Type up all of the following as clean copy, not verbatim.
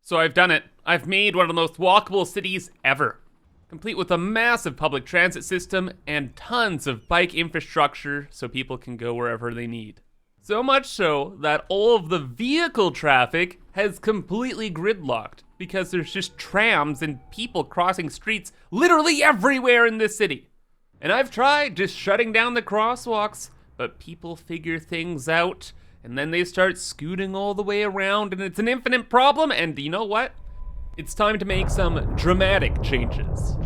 So I've done it. I've made one of the most walkable cities ever. Complete with a massive public transit system and tons of bike infrastructure so people can go wherever they need. So much so that all of the vehicle traffic has completely gridlocked because there's just trams and people crossing streets literally everywhere in this city. And I've tried just shutting down the crosswalks, but people figure things out and then they start scooting all the way around and it's an infinite problem, and you know what? It's time to make some dramatic changes.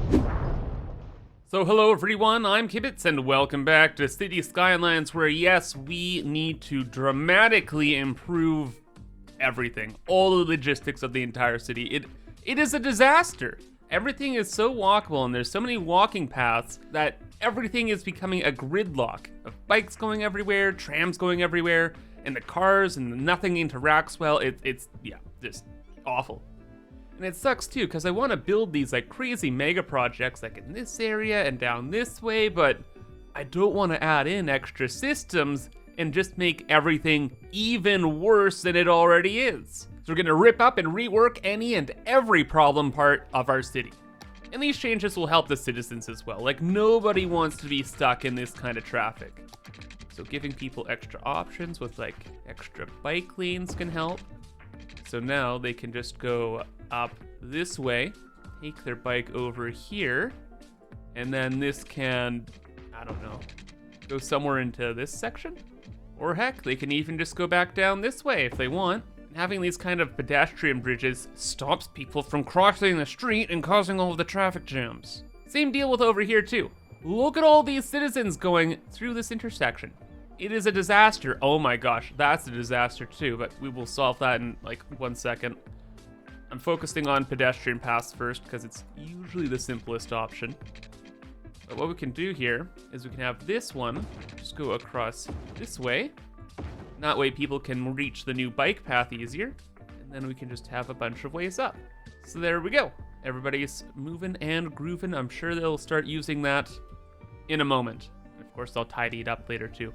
So hello everyone, I'm Kibitz and welcome back to City Skylines, where yes, we need to dramatically improve everything, all the logistics of the entire city. It is a disaster. Everything is so walkable and there's so many walking paths that everything is becoming a gridlock of bikes going everywhere, trams going everywhere, and the cars, and nothing interacts well. It's just awful. And it sucks too, because I want to build these like crazy mega projects like in this area and down this way, but I don't want to add in extra systems and just make everything even worse than it already is. So we're gonna rip up and rework any and every problem part of our city. And these changes will help the citizens as well. Like, nobody wants to be stuck in this kind of traffic. So giving people extra options with like extra bike lanes can help. So now they can just go up this way, take their bike over here, and then this can, I don't know, go somewhere into this section? Or heck, they can even just go back down this way if they want. And having these kind of pedestrian bridges stops people from crossing the street and causing all of the traffic jams. Same deal with over here too. Look at all these citizens going through this intersection. It is a disaster. Oh my gosh, that's a disaster too, but we will solve that in like 1 second. I'm focusing on pedestrian paths first because it's usually the simplest option. But what we can do here is we can have this one just go across this way. And that way people can reach the new bike path easier. And then we can just have a bunch of ways up. So there we go. Everybody's moving and grooving. I'm sure they'll start using that in a moment. Of course, I'll tidy it up later too.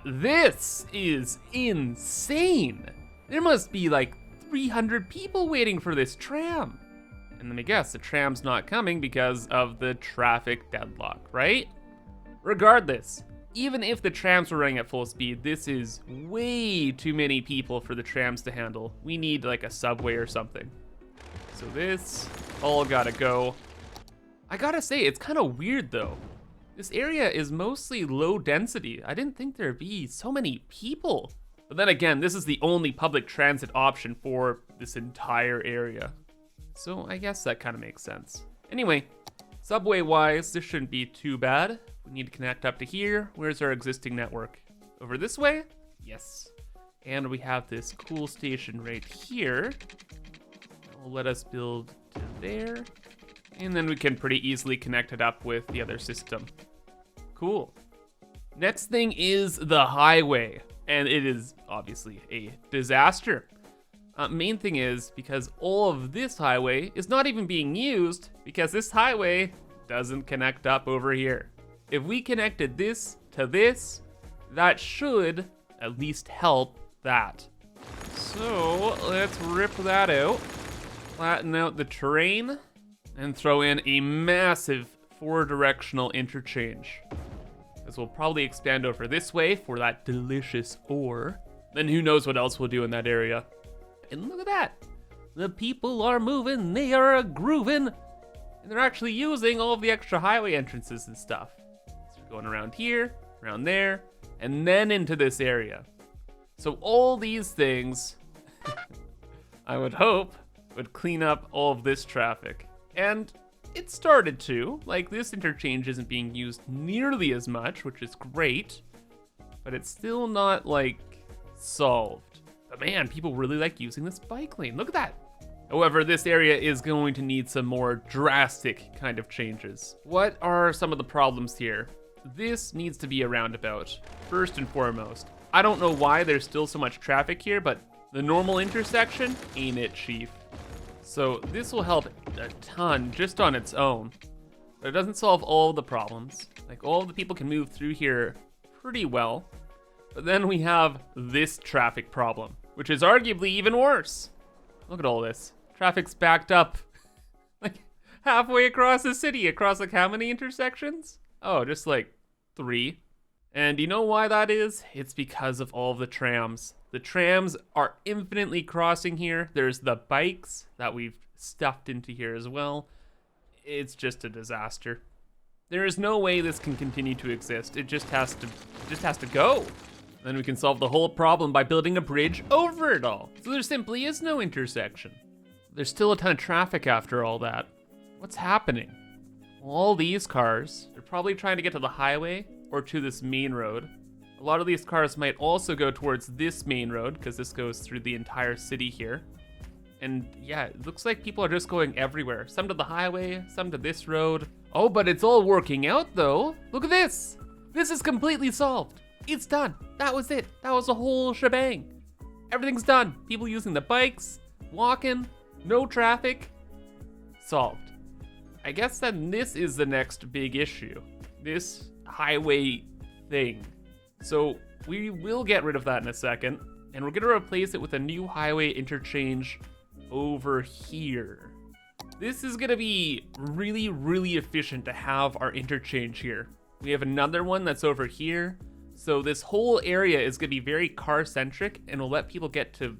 This is insane. There must be like 300 people waiting for this tram. And let me guess, the tram's not coming because of the traffic deadlock, right? Regardless, even if the trams were running at full speed, this is way too many people for the trams to handle. We need like a subway or something. So this all gotta go. I gotta say, it's kind of weird though. This area is mostly low density. I didn't think there'd be so many people. But then again, this is the only public transit option for this entire area. So I guess that kind of makes sense. Anyway, subway-wise, this shouldn't be too bad. We need to connect up to here. Where's our existing network? Over this way? Yes. And we have this cool station right here. It'll let us build to there. And then we can pretty easily connect it up with the other system. Cool. Next thing is the highway. And it is obviously a disaster. Main thing is because all of this highway is not even being used because this highway doesn't connect up over here. If we connected this to this, that should at least help that. So let's rip that out, flatten out the terrain, and throw in a massive 4-directional interchange. This will probably expand over this way for that delicious ore. Then who knows what else we'll do in that area. And look at that. The people are moving, they are grooving, and they're actually using all of the extra highway entrances and stuff. So we're going around here, around there, and then into this area. So all these things, I would hope, would clean up all of this traffic. And it started to. Like, this interchange isn't being used nearly as much, which is great, but it's still not like solved. But man, people really like using this bike lane. Look at that. However, this area is going to need some more drastic kind of changes. What are some of the problems here? This needs to be a roundabout, first and foremost. I don't know why there's still so much traffic here, but the normal intersection ain't it, chief. So this will help a ton just on its own, but it doesn't solve all the problems. Like, all the people can move through here pretty well. But then we have this traffic problem, which is arguably even worse. Look at all this. Traffic's backed up. Like halfway across the city, across like how many intersections? Oh, just like 3. And you know why that is? It's because of all the trams. The trams are infinitely crossing here. There's the bikes that we've stuffed into here as well. It's just a disaster. There is no way this can continue to exist. It just has to go. Then we can solve the whole problem by building a bridge over it all. So there simply is no intersection. There's still a ton of traffic after all that. What's happening? Well, all these cars, they're probably trying to get to the highway or to this main road. A lot of these cars might also go towards this main road because this goes through the entire city here. And yeah, it looks like people are just going everywhere. Some to the highway, some to this road. Oh, but it's all working out though. Look at this. This is completely solved. It's done. That was it. That was the whole shebang. Everything's done. People using the bikes, walking, no traffic. Solved. I guess then this is the next big issue. This highway thing. So we will get rid of that in a second, and we're gonna replace it with a new highway interchange over here. This is gonna be really, really efficient to have our interchange here. We have another one that's over here. So this whole area is gonna be very car-centric and will let people get to,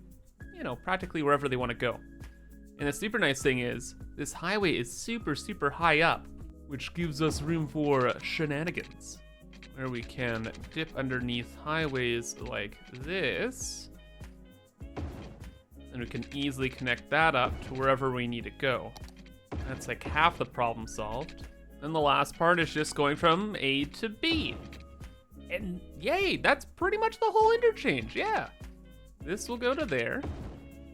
you know, practically wherever they wanna go. And the super nice thing is, this highway is super, super high up, which gives us room for shenanigans, where we can dip underneath highways like this. And we can easily connect that up to wherever we need to go. That's like half the problem solved. And the last part is just going from A to B. And yay, that's pretty much the whole interchange, yeah. This will go to there,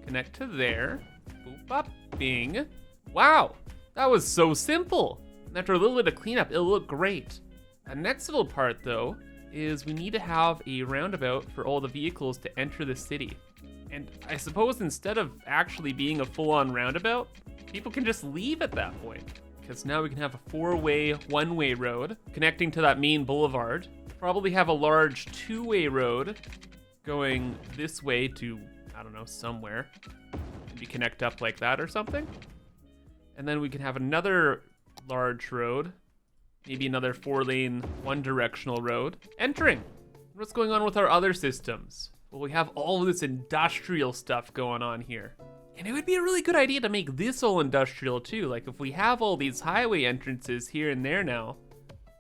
connect to there, boop, bop, bing. Wow, that was so simple. And after a little bit of cleanup, it'll look great. The next little part though, is we need to have a roundabout for all the vehicles to enter the city. And I suppose instead of actually being a full-on roundabout, people can just leave at that point. Because now we can have a 4-way, one-way road connecting to that main boulevard. Probably have a large 2-way road going this way to, I don't know, somewhere. Maybe connect up like that or something. And then we can have another large road, maybe another 4-lane, one-directional road entering. What's going on with our other systems? Well, we have all of this industrial stuff going on here. And it would be a really good idea to make this all industrial too. Like if we have all these highway entrances here and there now,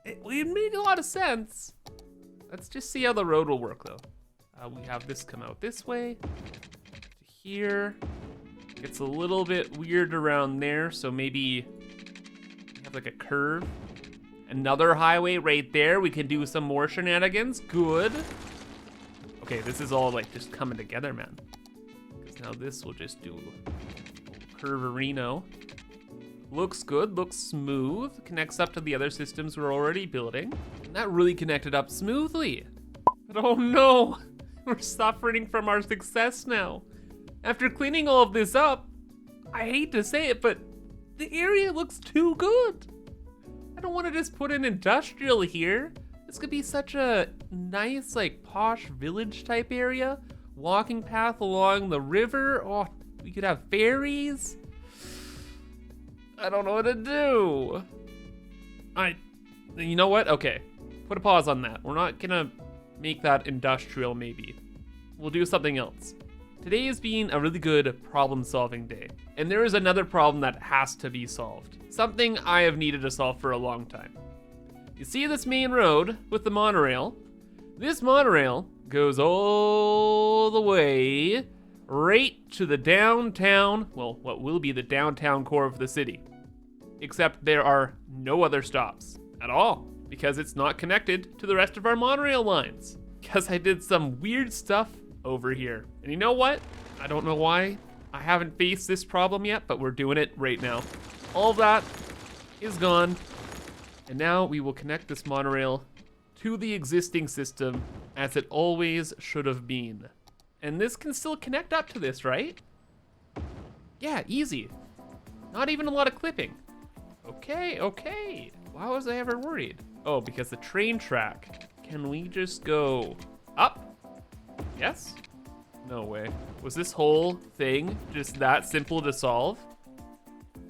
it would make a lot of sense. Let's just see how the road will work though. We have this come out this way, to here. It's a little bit weird around there, so maybe we have like a curve. Another highway right there. We can do some more shenanigans. Good. Okay, this is all like just coming together, man. Because now this will just do a curverino. Looks good, looks smooth. Connects up to the other systems we're already building. And that really connected up smoothly. But oh no, we're suffering from our success now. After cleaning all of this up, I hate to say it, but the area looks too good. I don't want to just put an industrial here. This could be such a nice, like, posh village type area. Walking path along the river. Oh, we could have ferries. I don't know what to do. You know what? Okay, put a pause on that. We're not gonna make that industrial maybe. We'll do something else. Today has been a really good problem-solving day. And there is another problem that has to be solved. Something I have needed to solve for a long time. You see this main road with the monorail? This monorail goes all the way right to the downtown, well, what will be the downtown core of the city. Except there are no other stops at all because it's not connected to the rest of our monorail lines. Because I did some weird stuff over here. And you know what? I don't know why I haven't faced this problem yet, but we're doing it right now. All of that is gone. And now we will connect this monorail to the existing system as it always should have been. And this can still connect up to this, right? Yeah, easy. Not even a lot of clipping. Okay, okay. Why was I ever worried? Oh, because the train track. Can we just go up? Yes? No way. Was this whole thing just that simple to solve?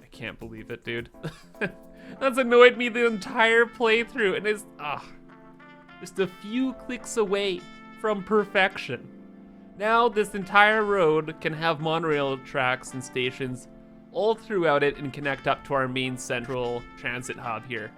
I can't believe it, dude. That's annoyed me the entire playthrough, and is just a few clicks away from perfection. Now this entire road can have monorail tracks and stations all throughout it and connect up to our main central transit hub here.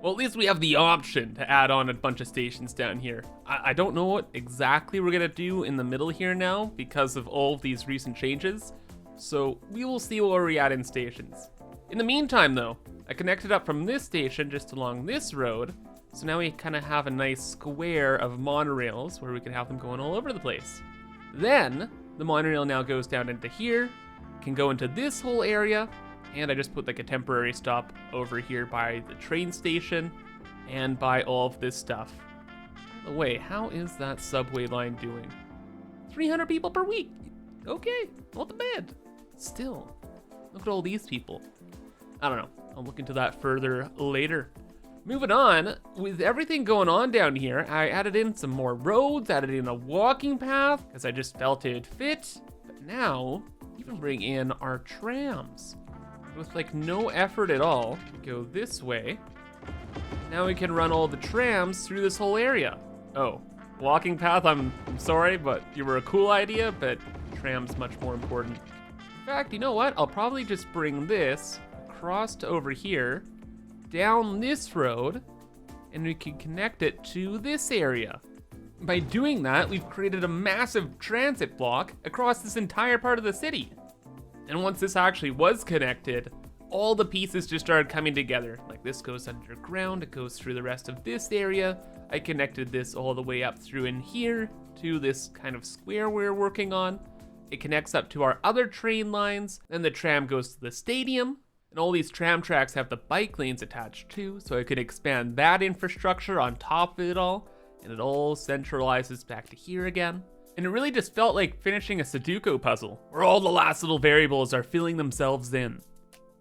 Well, at least we have the option to add on a bunch of stations down here. I don't know what exactly we're gonna do in the middle here now because of all of these recent changes, so we will see where we add in stations. In the meantime though, I connected up from this station just along this road, so now we kind of have a nice square of monorails where we can have them going all over the place. Then, the monorail now goes down into here, can go into this whole area, and I just put like a temporary stop over here by the train station and by all of this stuff. By the way, how is that subway line doing? 300 people per week. Okay, not bad. Still, look at all these people. I don't know, I'll look into that further later. Moving on, with everything going on down here, I added in some more roads, added in a walking path, because I just felt it'd fit. But now, even bring in our trams. With like no effort at all, we go this way. Now we can run all the trams through this whole area. Oh, walking path, I'm sorry, but you were a cool idea, but tram's much more important. In fact, you know what? I'll probably just bring this across to over here, down this road, and we can connect it to this area. By doing that, we've created a massive transit block across this entire part of the city. And once this actually was connected, all the pieces just started coming together. Like this goes underground, it goes through the rest of this area. I connected this all the way up through in here to this kind of square we're working on. It connects up to our other train lines, then the tram goes to the stadium. And all these tram tracks have the bike lanes attached too, so I could expand that infrastructure on top of it all, and it all centralizes back to here again. And it really just felt like finishing a Sudoku puzzle, where all the last little variables are filling themselves in.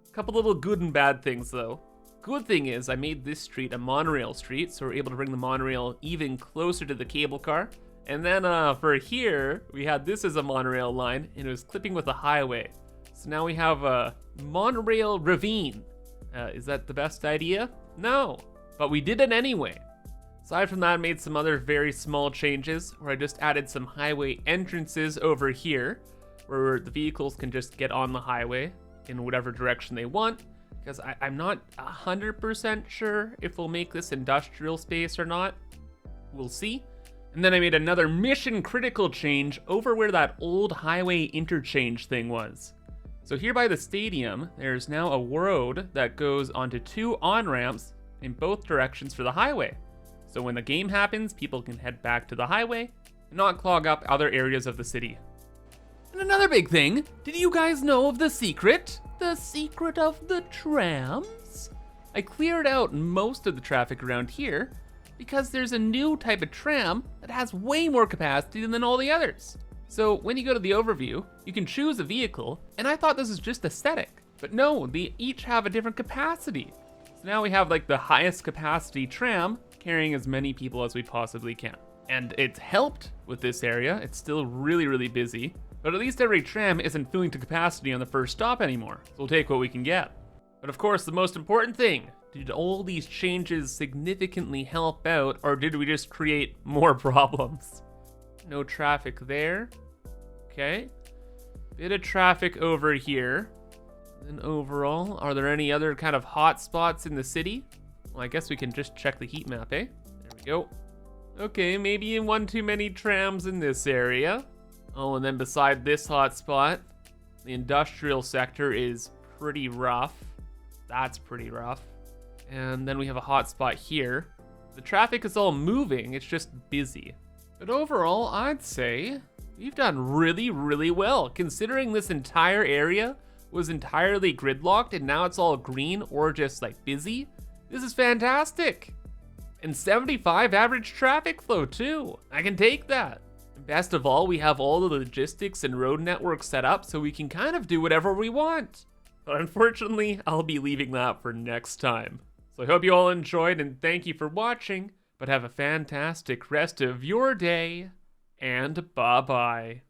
A couple little good and bad things though. Good thing is I made this street a monorail street, so we're able to bring the monorail even closer to the cable car. And then for here, we had this as a monorail line, and it was clipping with a highway. So now we have a monorail ravine. Is that the best idea? No, but we did it anyway. Aside from that, I made some other very small changes where I just added some highway entrances over here where the vehicles can just get on the highway in whatever direction they want, because I'm not 100% sure if we'll make this industrial space or not. We'll see. And then I made another mission critical change over where that old highway interchange thing was. So here by the stadium, there's now a road that goes onto two on-ramps in both directions for the highway. So when the game happens, people can head back to the highway and not clog up other areas of the city. And another big thing, did you guys know of the secret? The secret of the trams? I cleared out most of the traffic around here because there's a new type of tram that has way more capacity than all the others. So when you go to the overview, you can choose a vehicle, and I thought this was just aesthetic, but no, they each have a different capacity. So now we have like the highest capacity tram carrying as many people as we possibly can. And it's helped with this area. It's still really, really busy, but at least every tram isn't filling to capacity on the first stop anymore. So we'll take what we can get. But of course, the most important thing, did all these changes significantly help out, or did we just create more problems? No traffic there. Okay. Bit of traffic over here. And overall, are there any other kind of hot spots in the city? Well, I guess we can just check the heat map, eh? There we go. Okay, maybe one too many trams in this area. Oh, and then beside this hot spot, the industrial sector is pretty rough. That's pretty rough. And then we have a hot spot here. The traffic is all moving, it's just busy. But overall, I'd say we've done really, really well, considering this entire area was entirely gridlocked and now it's all green or just like busy. This is fantastic. And 75 average traffic flow too. I can take that. And best of all, we have all the logistics and road networks set up so we can kind of do whatever we want. But unfortunately, I'll be leaving that for next time. So I hope you all enjoyed and thank you for watching, but have a fantastic rest of your day, and bye-bye.